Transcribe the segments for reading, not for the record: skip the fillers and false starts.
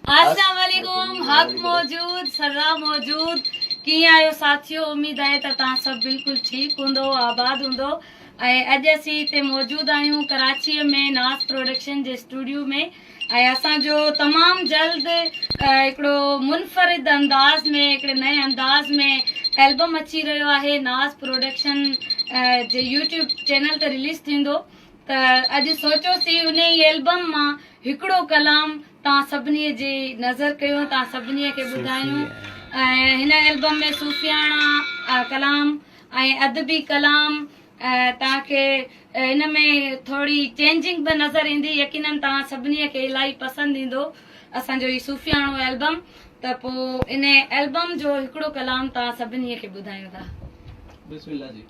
अस्सलाम वालेकुम। हक मौजूद, सर्रा मौजूद। कीअं आहियो साथियो? उम्मीद आहे त तव्हां सभु बिल्कुलु ठीकु हूंदो, आबाद हूंदो। ऐं अॼु असीं हिते मौजूदु आहियूं कराचीअ में नाज़ प्रोडक्शन जे स्टूडियो में। ऐं असांजो तमामु जल्द हिकिड़ो मुनफ़रिद अंदाज़ में, हिकिड़े नए अंदाज़ में एल्बम अची रहियो आहे। नाज़ प्रोडक्शन जे यूट्यूब चैनल ते रिलीज़ थींदो। त अॼु सोचियोसीं उन ई एल्बम मां हिकिड़ो कलाम तव्हां सभिनी जे नज़र कयो, तव्हां सभिनी खे ॿुधायूं। ऐं हिन एल्बम में सूफ़ियाणा कलाम ऐं अदबी कलाम तव्हांखे हिन में थोरी चेंजिंग बि नज़र ईंदी। यकीनन तव्हां सभिनी खे इलाही पसंदि ईंदो असांजो ही सूफ़ियाणो एल्बम। त पोइ इन एल्बम जो हिकिड़ो कलाम तव्हां सभिनी खे ॿुधायूं था। बिस्मिल्लाह जी।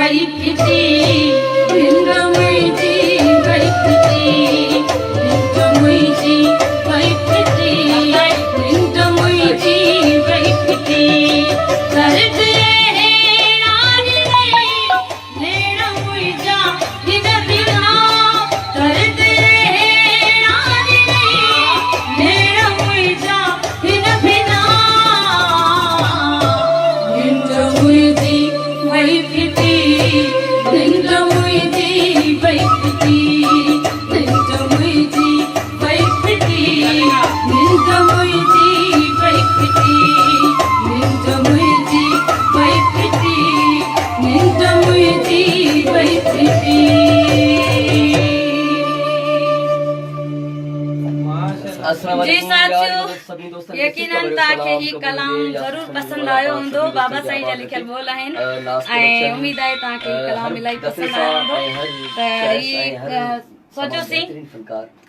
वही फिटी निंड मुंहिंजी वही फिटी निंड मुंहिंजी वही फिटी निंड मुंहिंजी वही फिटी दर्द रानी लेण मुंहिंजा हिन बिना दर्द रानी लेण मुंहिंजा हिन बिना निंड मुंहिंजी वही फिटी निंड मुंहिंजी वही फिटी निंड मुंहिंजी वही फिटी निंड मुंहिंजी वही फिटी निंड मुंहिंजी वही फिटी निंड मुंहिंजी वही फिटी। जी साथियों, यकीनन तव्हांखे ही कलाम ज़रूर पसंदि आयो हूंदो। बाबा साईं जा लिखियल बोल आहिनि ऐं उमेद आहे तव्हांखे ही कलाम इलाही पसंदि आयो हूंदो। त ही सोचियोसीं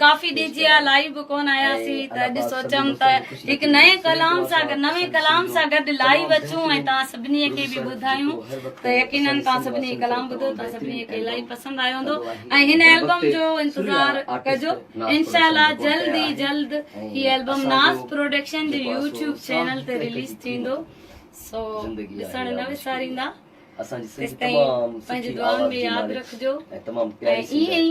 काफ़ी ॾींहं जी आहे लाइव कोन आयासीं त अॼु सोचऊं त हिकु नए कलाम सां नवे कलाम सां गॾु लाइव अचूं ऐं तव्हां सभिनी खे बि ॿुधायूं। त यकीनन तव्हां सभिनी कलाम ॿुधो, तव्हां सभिनी खे इलाही पसंदि आयो हूंदो ऐं हिन एल्बम जो इंतज़ार कजो। इंशाअल्लाह जल्द ई जल्द ही एल्बम नाज़ प्रोडक्शन जे यूट्यूब चैनल ते रिलीज़ थींदो। सो ॾिसण न विसारींदा। पंहिंजी दुआउनि में यादि रखिजो ऐं ईअं ई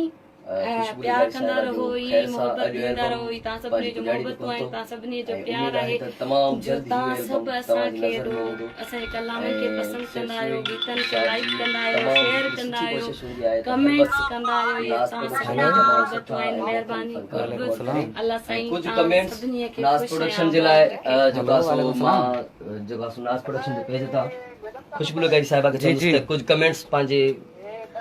प्यार कंदा रहो, ईअं मोहबत ॾींदा रहो। तव्हां सभिनी जो मोहबतूं आहिनि, तव्हां सभिनी जो प्यार आहे जो तव्हां सभु असांखे असांजे कलामनि खे पसंदि कंदा आहियो, गीतनि खे लाइक कंदा आहियो, शेयर कंदा आहियो, कमेंट्स कंदा आहियो। इहे तव्हां सभिनी जो मोहबतूं आहिनि। महिरबानी अल्लाह साईं सभिनी खे नाज़ प्रोडक्शन जे लाइ नाज़ प्रोडक्शन जे पेज तां खुशबू लगाई साहिबा खे कुछ कमेंट्स पंहिंजे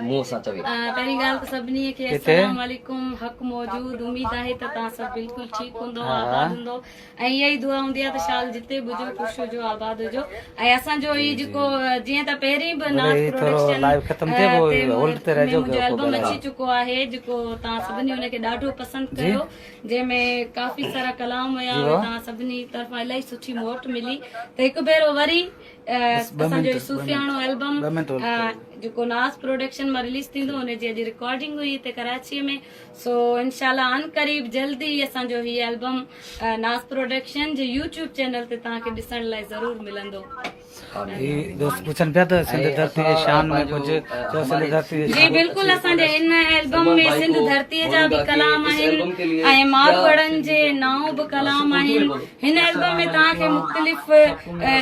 मुंह सां चवे। पहिरीं ॻाल्हि त सभिनी खे अस्सलाम वालेकुम, हक़ मौजूद। उमेद आहे त तव्हां सभु बिल्कुलु ठीकु हूंदो, आबाद हूंदो ऐं इहा ई दुआ हूंदी आहे त शाल जिते बि हुजो ख़ुशि हुजो, आबाद हुजो। ऐं असांजो ही जेको जीअं त पहिरीं बि नाज़ प्रोडक्शन में मुंहिंजो एल्बम अची चुको आहे जेको तव्हां सभिनी हुनखे ॾाढो पसंदि कयो, जंहिंमें काफ़ी सारा कलाम हुया। तव्हां सभिनी तरफ़ां इलाही सुठी मोट मिली। त हिकु भेरो वरी असांजो सूफ़ियाणो एल्बम जेको नाज़ प्रोडक्शन मां रिलीज़ थींदो, हुनजी अॼु रिकॉर्डिंग हुई हिते कराचीअ में। सो इंशाल्लाह अन करीब जल्दी असांजो ही एल्बम नाज़ प्रोडक्शन जे यूट्यूब चैनल ते तव्हांखे ॾिसण लाइ ज़रूर मिलंदो। जी बिल्कुल, असांजे हिन एल्बम में सिंध धरतीअ जा बि कलाम आहिनि ऐं मारवाड़नि जे नाव बि कलाम आहिनि। हिन एल्बम में तव्हांखे मुख़्तलिफ़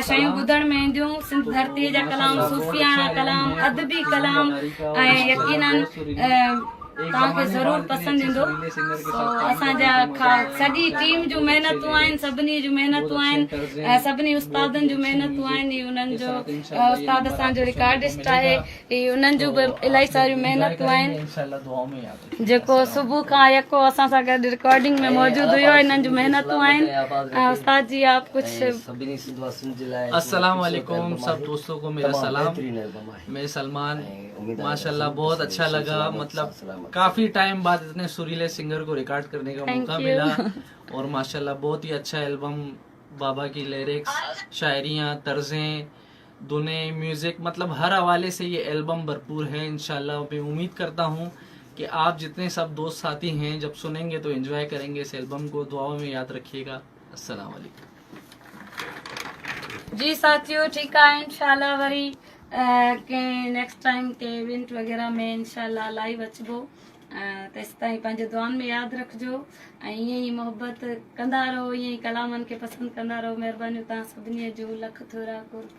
शयूं ॿुधण में ईंदियूं। सिंध धरतीअ जा कलाम, सूफ़ियाना कलाम, अदबी कलाम ऐं यकीनन तव्हांखे ज़रूर पसंदि ईंदो। असांजा सॼी टीम जूं महिनतूं आहिनि, सभिनी जूं महिनतूं आहिनि, सभिनी उस्तादनि जूं महिनतूं आहिनि। उन्हनि जो उस्ताद असांजो रिकॉर्डिस्ट आहे, उन्हनि जूं बि इलाही सारियूं महिनतूं आहिनि। जेको सुबुह खां यको असां सां गॾु रिकॉर्डिंग में मौजूदु हुयो, हिननि जूं महिनतूं आहिनि। उस्ताद जी आप कुछ। अस्सलाम वालेकुम सब दोस्तों को मेरा सलाम। मैं सलमान, माशाल्लाह बहुत अच्छा लगा। मतलब काफी टाइम बाद इतने सुरीले सिंगर को रिकॉर्ड करने का मौका मिला और माशाल्लाह बहुत ही अच्छा एल्बम। बाबा की लिरिक्स, शायरियाँ, तर्जें, दुने, म्यूजिक, मतलब हर हवाले से ये एल्बम भरपूर है। इंशाल्लाह मैं उम्मीद करता हूँ कि आप जितने सब दोस्त साथी हैं जब सुनेंगे तो एंजॉय करेंगे इस एल्बम को। दुआओं में याद रखिएगा। अस्सलाम वालेकुम। जी साथियों, ठीक है, इंशाल्लाह वरी के नेक्स्ट टाइम के इवेंट वगैरह में इंशाल्लाह लाइव अचबो। तेसि ताईं पंहिंजे दुआनि में यादि रखिजो ऐं ईअं ई मोहबत कंदा रहो, ईअं ई कलामनि खे पसंदि कंदा रहो। महिरबानी तव्हां सभिनी जूं लख थोरा कुर्ब।